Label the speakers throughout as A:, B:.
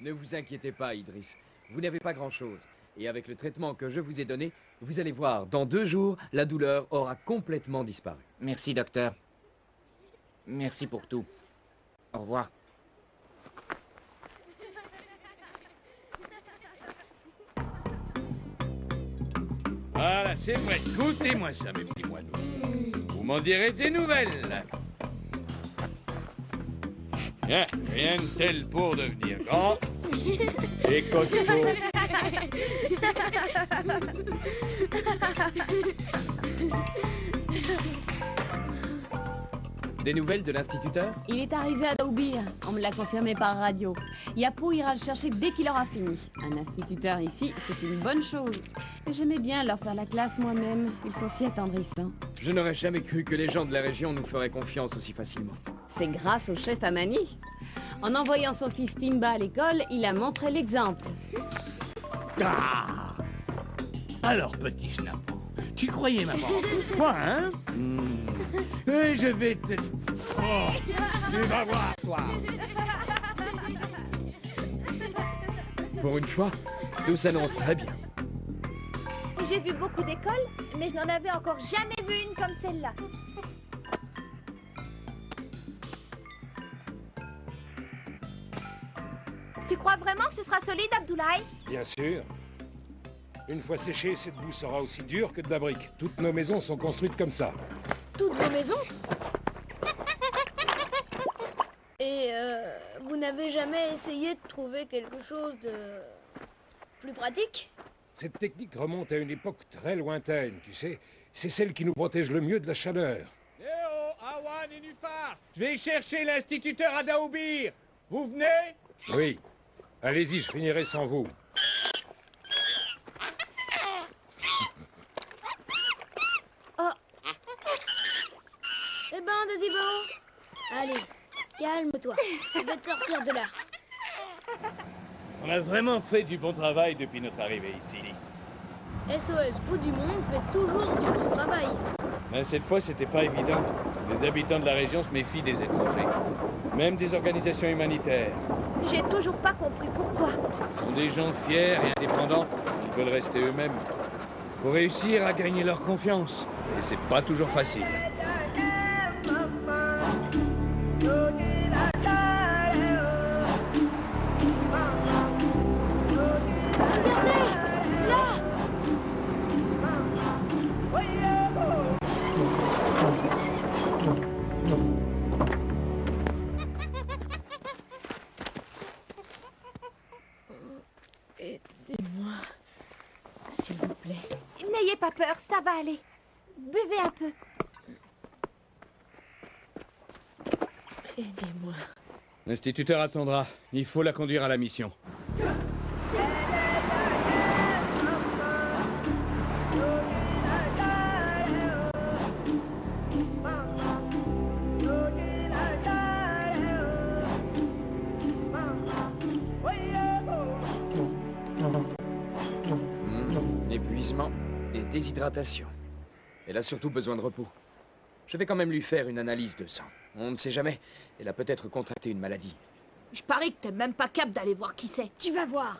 A: Ne vous inquiétez pas, Idriss. Vous n'avez pas grand-chose. Et avec le traitement que je vous ai donné, vous allez voir, dans 2 jours, la douleur aura complètement disparu.
B: Merci, docteur. Merci pour tout. Au revoir.
C: Voilà, c'est prêt. Goûtez-moi ça, mes petits moineaux. Vous m'en direz des nouvelles. Bien, rien de tel pour devenir grand et costaud.
A: Des nouvelles de l'instituteur?
D: Il est arrivé à Daoubir, on me l'a confirmé par radio. Yapo ira le chercher dès qu'il aura fini. Un instituteur ici, c'est une bonne chose. J'aimais bien leur faire la classe moi-même, ils sont si attendrissants.
A: Je n'aurais jamais cru que les gens de la région nous feraient confiance aussi facilement.
D: C'est grâce au chef Amani. En envoyant son fils Timba à l'école, il a montré l'exemple.
C: Ah! Alors, petit schnappant, tu croyais m'avoir quoi, hein? Et je vais te... Oh, tu vas voir, toi.
A: Pour une fois, tout s'annonce très bien.
E: J'ai vu beaucoup d'écoles, mais je n'en avais encore jamais vu une comme celle-là. Tu crois vraiment que ce sera solide, Abdoulaye?
F: Bien sûr. Une fois séchée, cette boue sera aussi dure que de la brique. Toutes nos maisons sont construites comme ça.
E: Toutes vos maisons? Et vous n'avez jamais essayé de trouver quelque chose de plus pratique?
F: Cette technique remonte à une époque très lointaine, tu sais. C'est celle qui nous protège le mieux de la chaleur.
C: Léo, Awan et Nufar, je vais chercher l'instituteur à Daoubir. Vous venez?
F: Oui. Allez-y, je finirai sans vous.
E: Oh. Eh ben, Desibo. Allez, calme-toi. Je vais te sortir de là.
C: On a vraiment fait du bon travail depuis notre arrivée ici.
E: SOS Bout du Monde fait toujours du bon travail.
C: Mais cette fois, c'était pas évident. Les habitants de la région se méfient des étrangers. Même des organisations humanitaires.
E: J'ai toujours pas compris pourquoi.
C: Ce sont des gens fiers et indépendants qui veulent rester eux-mêmes. Faut réussir à gagner leur confiance. Et c'est pas toujours facile.
D: Aidez-moi, s'il vous plaît.
E: N'ayez pas peur, ça va aller. Buvez un peu.
D: Aidez-moi.
C: L'instituteur attendra. Il faut la conduire à la mission.
A: Déshydratation. Elle a surtout besoin de repos. Je vais quand même lui faire une analyse de sang. On ne sait jamais. Elle a peut-être contracté une maladie.
G: Je parie que t'es même pas capable d'aller voir qui c'est.
E: Tu vas voir.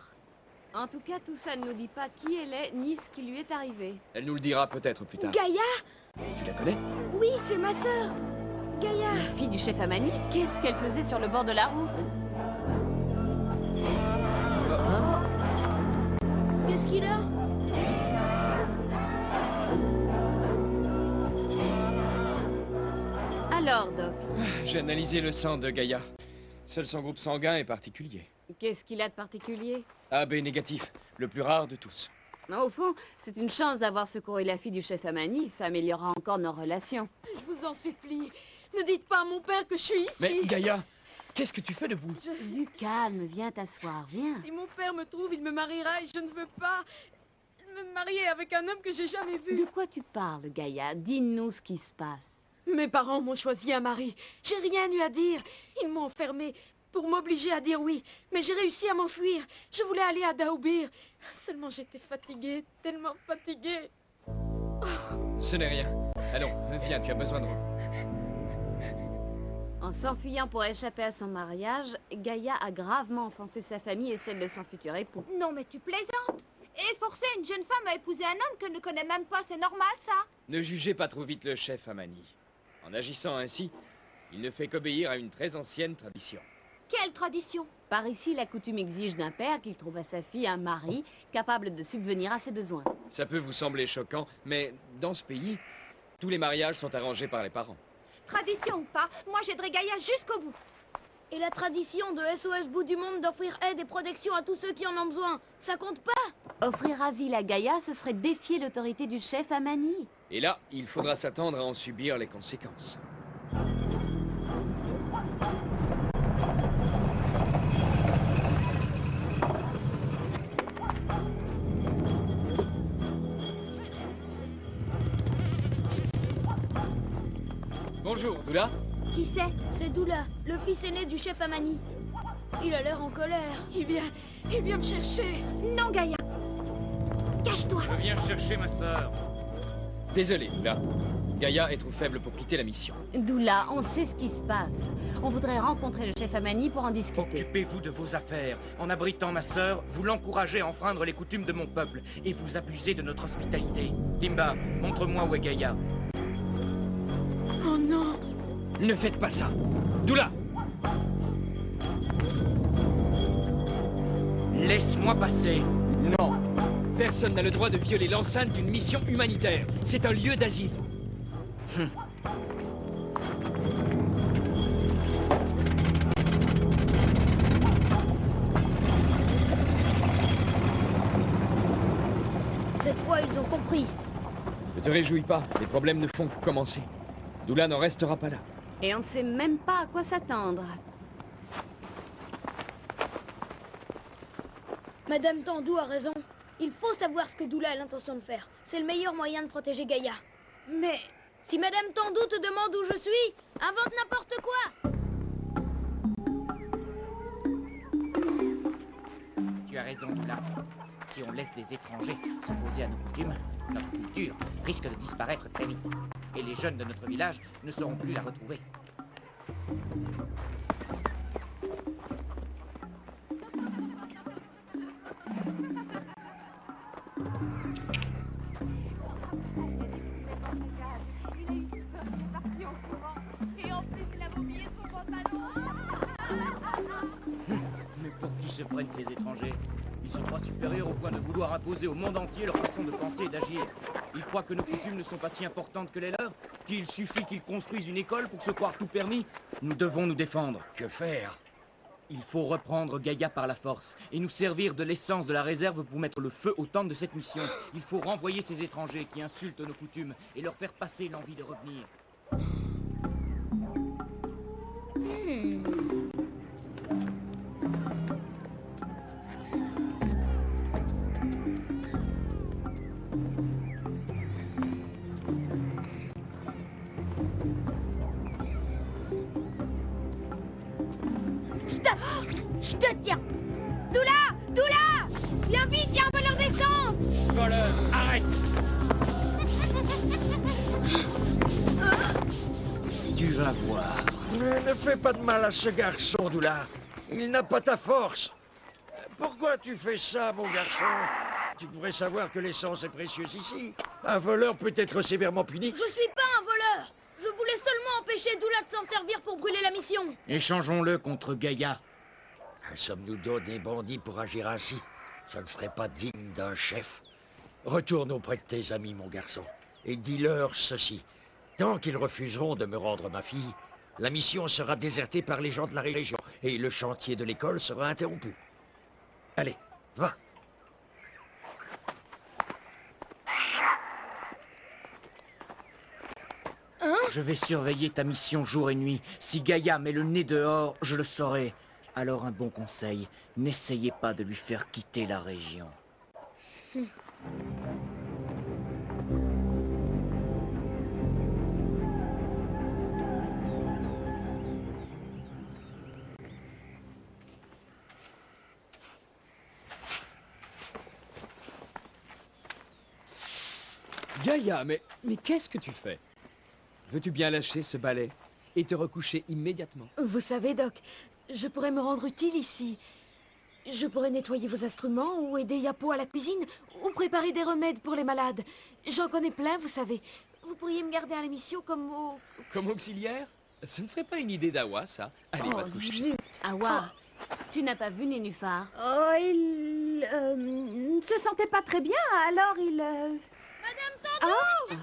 D: En tout cas, tout ça ne nous dit pas qui elle est, ni ce qui lui est arrivé.
A: Elle nous le dira peut-être plus tard.
E: Gaïa?
A: Tu la connais?
E: Oui, c'est ma sœur. Gaïa.
D: La fille du chef Amani, qu'est-ce qu'elle faisait sur le bord de la route?
E: Qu'est-ce qu'il a?
D: Alors, Doc,
A: J'ai analysé le sang de Gaïa. Seul son groupe sanguin est particulier.
D: qu'est-ce qu'il a de particulier?
A: AB négatif, le plus rare de tous.
D: Au fond, c'est une chance d'avoir secouru la fille du chef Amani. Ça améliorera encore nos relations.
G: Je vous en supplie, ne dites pas à mon père que je suis ici.
A: Mais Gaïa, qu'est-ce que tu fais debout?
D: Du calme, viens t'asseoir, viens.
G: Si mon père me trouve, il me mariera et je ne veux pas me marier avec un homme que j'ai jamais vu.
D: De quoi tu parles, Gaïa? Dis-nous ce qui se passe.
G: Mes parents m'ont choisi un mari. J'ai rien eu à dire. Ils m'ont enfermée pour m'obliger à dire oui. Mais j'ai réussi à m'enfuir. Je voulais aller à Daoubir. Seulement j'étais fatiguée, tellement fatiguée.
A: Ce n'est rien. Allons, viens, tu as besoin de repos.
D: En s'enfuyant pour échapper à son mariage, Gaïa a gravement offensé sa famille et celle de son futur époux.
H: Non mais tu plaisantes. Et forcer une jeune femme à épouser un homme qu'elle ne connaît même pas, c'est normal ça?
A: Ne jugez pas trop vite le chef Amani. En agissant ainsi, il ne fait qu'obéir à une très ancienne tradition.
H: Quelle tradition?
D: Par ici, la coutume exige d'un père qu'il trouve à sa fille un mari capable de subvenir à ses besoins.
A: Ça peut vous sembler choquant, mais dans ce pays, tous les mariages sont arrangés par les parents.
H: Tradition ou pas, moi j'aiderai Gaïa jusqu'au bout.
E: Et la tradition de SOS Bout du Monde d'offrir aide et protection à tous ceux qui en ont besoin, ça compte pas?
D: Offrir asile à Gaïa, ce serait défier l'autorité du chef Amani.
A: Et là, il faudra s'attendre à en subir les conséquences. Bonjour, Doula.
E: Qui c'est? C'est Doula, le fils aîné du chef Amani. Il a l'air en colère.
G: Il vient me chercher.
H: Non Gaïa, cache-toi.
B: Je viens chercher ma sœur.
A: Désolé, Doula. Gaïa est trop faible pour quitter la mission.
D: Doula, on sait ce qui se passe. On voudrait rencontrer le chef Amani pour en discuter.
B: Occupez-vous de vos affaires. En abritant ma sœur, vous l'encouragez à enfreindre les coutumes de mon peuple et vous abusez de notre hospitalité. Timba, montre-moi où est Gaïa.
G: Oh non.
A: Ne faites pas ça. Doula.
B: Laisse-moi passer.
A: Non. Personne n'a le droit de violer l'enceinte d'une mission humanitaire. C'est un lieu d'asile.
E: Cette fois, ils ont compris.
A: Ne te réjouis pas, les problèmes ne font que commencer. Doula n'en restera pas là.
D: Et on ne sait même pas à quoi s'attendre.
E: Madame Tandou a raison. Il faut savoir ce que Doula a l'intention de faire. C'est le meilleur moyen de protéger Gaïa. Mais si Madame Tandou te demande où je suis, invente n'importe quoi.
B: Tu as raison, Doula. Si on laisse des étrangers s'opposer à nos coutumes, notre culture risque de disparaître très vite. Et les jeunes de notre village ne sauront plus la retrouver. Mais pour qui se prennent ces étrangers? Ils sont pas supérieurs au point de vouloir imposer au monde entier leur façon de penser et d'agir. Ils croient que nos coutumes ne sont pas si importantes que les leurs, qu'il suffit qu'ils construisent une école pour se croire tout permis. Nous devons nous défendre.
A: Que faire?
B: Il faut reprendre Gaïa par la force et nous servir de l'essence de la réserve pour mettre le feu au temple de cette mission. Il faut renvoyer ces étrangers qui insultent nos coutumes et leur faire passer l'envie de revenir.
H: Stop. Je te tiens. Doula, Doula, viens vite, il y a un voleur d'essence.
A: Voleur, arrête!
B: Tu vas voir.
C: Mais ne fais pas de mal à ce garçon, Doula. Il n'a pas ta force. Pourquoi tu fais ça, mon garçon? Tu devrais savoir que l'essence est précieuse ici. Un voleur peut être sévèrement puni.
E: Je suis pas un voleur. Je voulais seulement empêcher Doula de s'en servir pour brûler la mission.
B: Échangeons-le contre Gaïa.
C: Sommes-nous donc des bandits pour agir ainsi? Ça ne serait pas digne d'un chef. Retourne auprès de tes amis, mon garçon, et dis-leur ceci. Tant qu'ils refuseront de me rendre ma fille, la mission sera désertée par les gens de la région, et le chantier de l'école sera interrompu. Allez, va.
B: Je vais surveiller ta mission jour et nuit. Si Gaïa met le nez dehors, je le saurai. Alors un bon conseil, n'essayez pas de lui faire quitter la région.
A: Gaïa, mais qu'est-ce que tu fais? Veux-tu bien lâcher ce balai et te recoucher immédiatement?
G: Vous savez, Doc, je pourrais me rendre utile ici. Je pourrais nettoyer vos instruments ou aider Yapo à la cuisine ou préparer des remèdes pour les malades. J'en connais plein, vous savez. Vous pourriez me garder à l'émission
A: Comme auxiliaire? Ce ne serait pas une idée d'Awa, ça. Allez, va te coucher.
D: Awa, tu n'as pas vu Nénuphar?
H: Oh, il ne se sentait pas très bien, alors il...
E: Madame Tandou!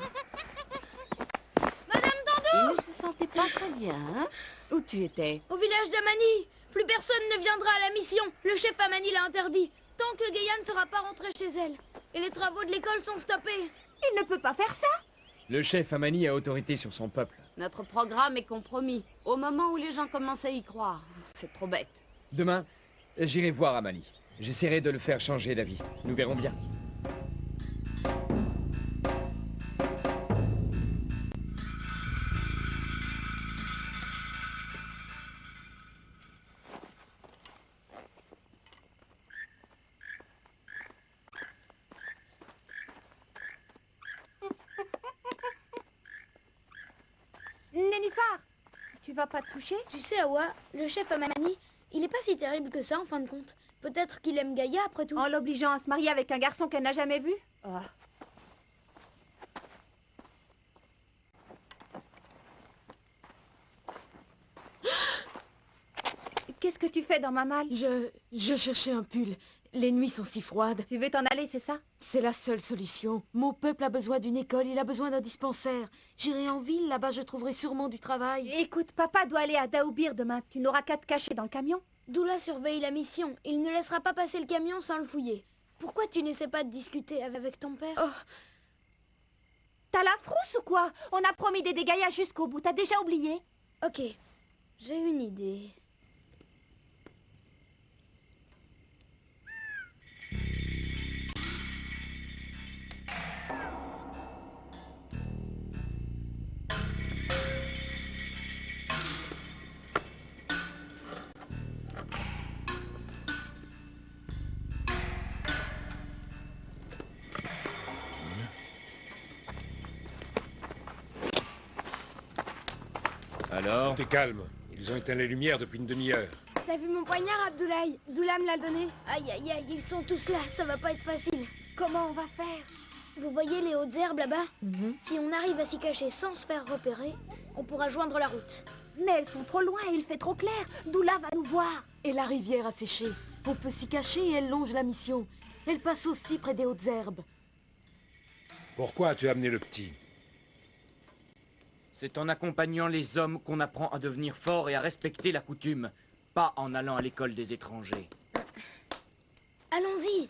E: Madame Tandou!
D: Il ne se sentait pas très bien, hein? Où tu étais?
E: Au village d'Amani. Plus personne ne viendra à la mission. Le chef Amani l'a interdit. Tant que Gaïa ne sera pas rentrée chez elle. Et les travaux de l'école sont stoppés.
H: Il ne peut pas faire ça.
A: Le chef Amani a autorité sur son peuple.
D: Notre programme est compromis. Au moment où les gens commencent à y croire. C'est trop bête.
A: Demain, j'irai voir Amani. J'essaierai de le faire changer d'avis. Nous verrons bien.
H: Nénuphar, tu vas pas te coucher?
E: Tu sais, Awa, le chef Amani, il est pas si terrible que ça en fin de compte. Peut-être qu'il aime Gaïa après tout.
H: En l'obligeant à se marier avec un garçon qu'elle n'a jamais vu? Oh. Qu'est-ce que tu fais dans ma malle?
G: Je cherchais un pull. Les nuits sont si froides.
H: Tu veux t'en aller, c'est ça?
G: C'est la seule solution. Mon peuple a besoin d'une école, il a besoin d'un dispensaire. J'irai en ville, là-bas je trouverai sûrement du travail.
H: Écoute, papa doit aller à Daoubir demain. Tu n'auras qu'à te cacher dans le camion.
E: Doula surveille la mission. Il ne laissera pas passer le camion sans le fouiller. Pourquoi tu n'essaies pas de discuter avec ton père?
G: Oh,
H: T'as la frousse ou quoi? On a promis d'aider Gaïa jusqu'au bout. T'as déjà oublié?
E: Ok, j'ai une idée.
B: Alors?
F: T'es calme. Ils ont éteint les lumières depuis une demi-heure.
E: T'as vu mon poignard, Abdoulaye? Doula me l'a donné. Aïe, aïe, aïe, ils sont tous là. Ça va pas être facile.
H: Comment on va faire?
E: Vous voyez les hautes herbes là-bas? Si on arrive à s'y cacher sans se faire repérer, on pourra joindre la route.
H: Mais elles sont trop loin et il fait trop clair. Doula va nous voir.
G: et la rivière a séché. On peut s'y cacher et elle longe la mission. Elle passe aussi près des hautes herbes.
F: Pourquoi as-tu amené le petit?
B: C'est en accompagnant les hommes qu'on apprend à devenir fort et à respecter la coutume, pas en allant à l'école des étrangers.
E: Allons-y.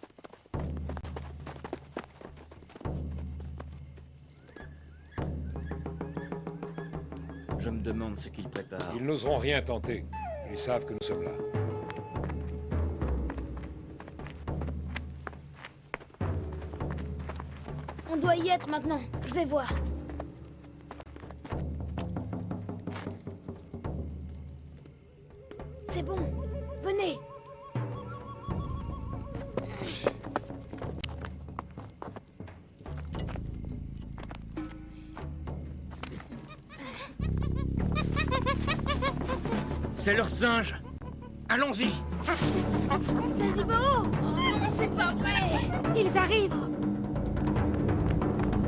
B: Je me demande ce qu'ils préparent.
F: Ils n'oseront rien tenter. Ils savent que nous sommes là.
E: On doit y être maintenant. Je vais voir. C'est bon. Venez.
B: C'est leur singe. Allons-y.
E: Quasimodo! Oh non, c'est pas vrai!
H: Ils arrivent.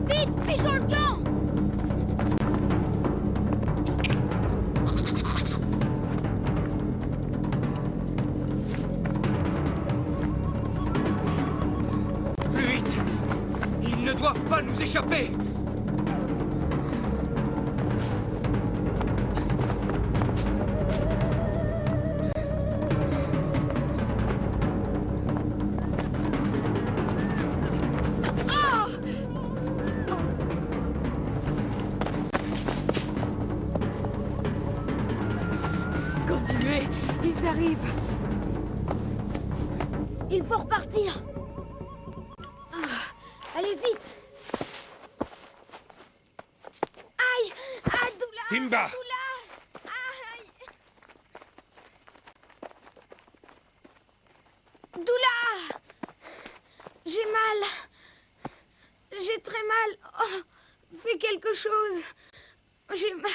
E: Vite, fichons le camp!
B: Plus vite. Ils ne doivent pas nous échapper.
G: Continuez, ils arrivent.
E: Il faut repartir. Allez, vite! Aïe! Ah, Doula!
F: Timba!
E: Doula! Aïe! Doula! J'ai mal. J'ai très mal. Oh, fais quelque chose. J'ai mal.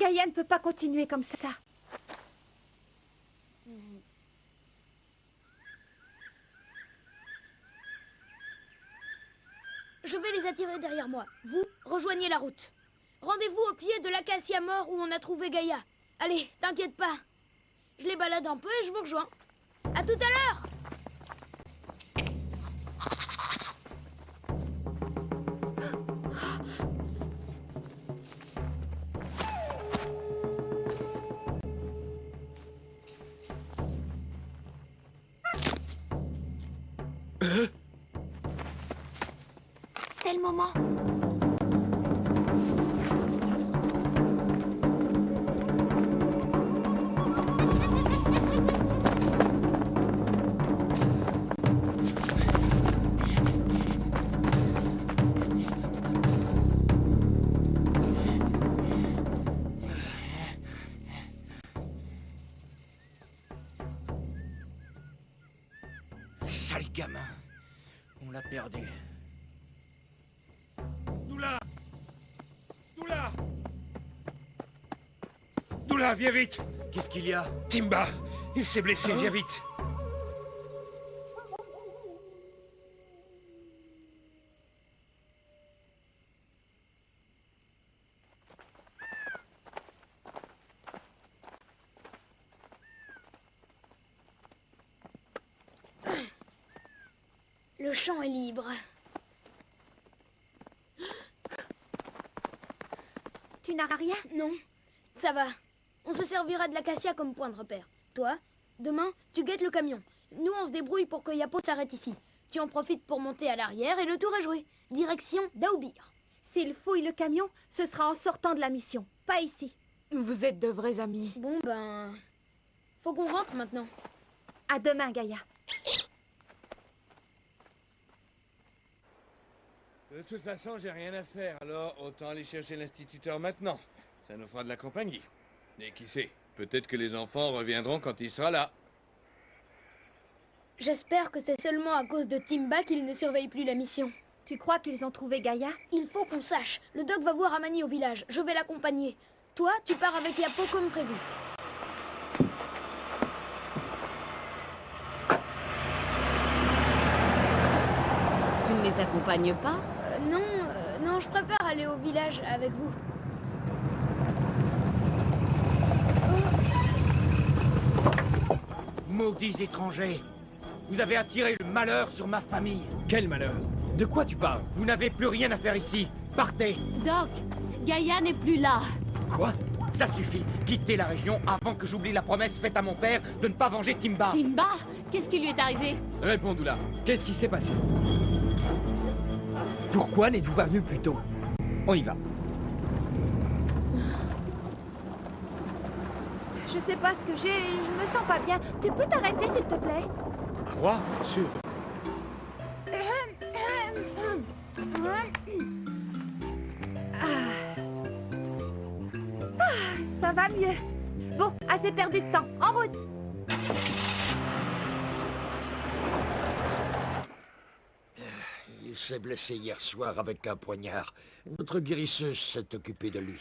H: Gaïa ne peut pas continuer comme ça.
E: Je vais les attirer derrière moi. Vous, rejoignez la route. Rendez-vous au pied de l'acacia mort où on a trouvé Gaïa. Allez, t'inquiète pas. Je les balade un peu et je vous rejoins. À tout à l'heure!
H: C'est le moment.
B: Sale gamin. On l'a perdu.
F: Doula! Doula! Doula, viens vite!
B: Qu'est-ce qu'il y a?
F: Timba! Il s'est blessé, viens vite!
E: Le champ est libre.
H: Tu n'as rien?
E: Non, ça va. On se servira de l'acacia comme point de repère. Toi, demain, tu guettes le camion. Nous, on se débrouille pour que Yapo s'arrête ici. Tu en profites pour monter à l'arrière et le tour est joué. Direction d'Aubir.
H: S'il fouille le camion, ce sera en sortant de la mission, pas ici.
G: Vous êtes de vrais amis.
E: Bon, ben... faut qu'on rentre maintenant.
H: À demain, Gaïa.
I: De toute façon, j'ai rien à faire, alors autant aller chercher l'instituteur maintenant. Ça nous fera de la compagnie. Et qui sait, peut-être que les enfants reviendront quand il sera là.
E: J'espère que c'est seulement à cause de Timba qu'ils ne surveillent plus la mission.
H: Tu crois qu'ils ont trouvé Gaïa?
E: Il faut qu'on sache. Le doc va voir Amani au village. Je vais l'accompagner. Toi, tu pars avec Yapo comme prévu.
D: Tu ne les accompagnes pas?
E: Non, je préfère aller au village avec vous.
B: Maudits étrangers! Vous avez attiré le malheur sur ma famille.
A: Quel malheur! De quoi tu parles?
B: Vous n'avez plus rien à faire ici. Partez!
D: Doc, Gaïa n'est plus là.
A: Quoi?
B: Ça suffit. Quittez la région avant que j'oublie la promesse faite à mon père de ne pas venger Timba.
D: Timba? Qu'est-ce qui lui est arrivé?
A: Réponds, Doula. Qu'est-ce qui s'est passé? Pourquoi n'êtes-vous pas venu plus tôt? On y va.
H: Je sais pas ce que j'ai, je me sens pas bien. Tu peux t'arrêter, s'il te plaît?
F: Roi, bien sûr.
H: Ça va mieux. Bon, assez perdu de temps. En route.
C: Il s'est blessé hier soir avec un poignard. Notre guérisseuse s'est occupée de lui.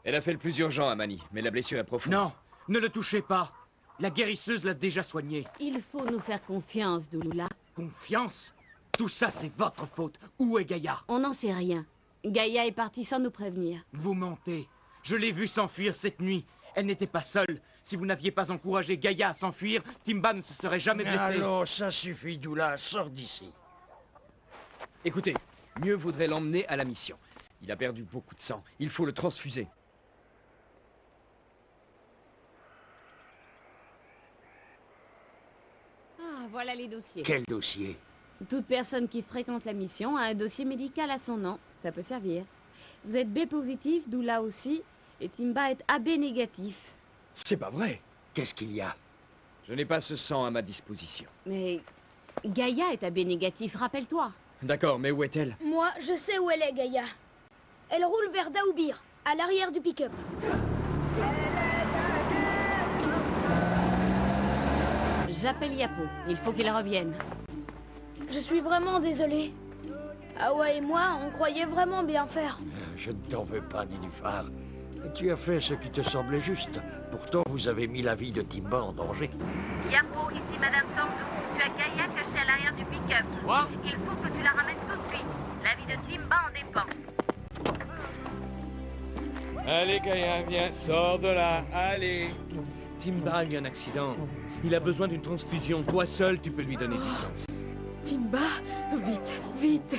A: Elle a fait le plus urgent à Manny, mais la blessure est profonde.
B: Non, ne le touchez pas. La guérisseuse l'a déjà soigné.
D: Il faut nous faire confiance, Douloula.
B: Confiance? Tout ça, c'est votre faute. Où est Gaïa?
D: On n'en sait rien. Gaïa est partie sans nous prévenir.
B: Vous mentez. Je l'ai vue s'enfuir cette nuit. Elle n'était pas seule. Si vous n'aviez pas encouragé Gaïa à s'enfuir, Timba ne se serait jamais blessé.
C: Allons, ça suffit, Doula, sors d'ici.
A: Écoutez, mieux vaudrait l'emmener à la mission. Il a perdu beaucoup de sang. Il faut le transfuser.
D: Ah, voilà les dossiers.
C: Quel dossier?
D: Toute personne qui fréquente la mission a un dossier médical à son nom. Ça peut servir. Vous êtes B positif, Doula aussi, et Timba est AB négatif.
A: C'est pas vrai.
C: Qu'est-ce qu'il y a?
A: Je n'ai pas ce sang à ma disposition.
D: Mais Gaïa est AB négatif, rappelle-toi.
A: D'accord, mais où est-elle?
E: Moi, je sais où elle est, Gaïa. Elle roule vers Daoubir, à l'arrière du pick-up.
D: J'appelle Yapo. Il faut qu'il revienne.
E: Je suis vraiment désolée. Awa et moi, on croyait vraiment bien faire.
C: Je ne t'en veux pas, Nénuphar. Tu as fait ce qui te semblait juste. Pourtant, vous avez mis la vie de Timba en danger.
J: Yapo, ici Madame Sandou. Tu as Gaïa cachée à l'arrière du pick-up.
B: Quoi?
J: Il faut que tu la ramènes tout de suite. La vie de Timba en dépend.
I: Allez, Gaïa, viens, sors de là, allez.
B: Timba a eu un accident. Il a besoin d'une transfusion. Toi seul, tu peux lui donner du sang.
G: Timba, vite, vite.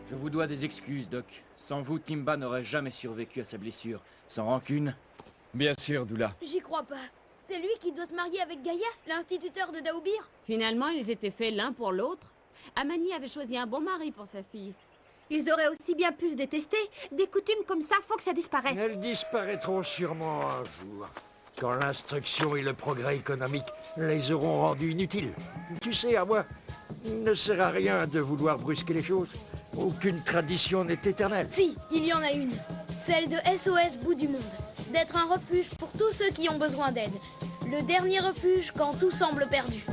B: Je vous dois des excuses, Doc. Sans vous, Timba n'aurait jamais survécu à sa blessure. Sans rancune.
A: Bien sûr, Doula.
E: J'y crois pas. C'est lui qui doit se marier avec Gaïa, l'instituteur de Daoubir.
D: Finalement, ils étaient faits l'un pour l'autre. Amani avait choisi un bon mari pour sa fille.
H: Ils auraient aussi bien pu se détester. Des coutumes comme ça, faut que ça disparaisse.
C: Elles disparaîtront sûrement un jour. Quand l'instruction et le progrès économique les auront rendues inutiles. Tu sais, à moi, il ne sert à rien de vouloir brusquer les choses. Aucune tradition n'est éternelle.
E: Si, il y en a une. Celle de SOS Bout du Monde. D'être un refuge pour tous ceux qui ont besoin d'aide. Le dernier refuge quand tout semble perdu.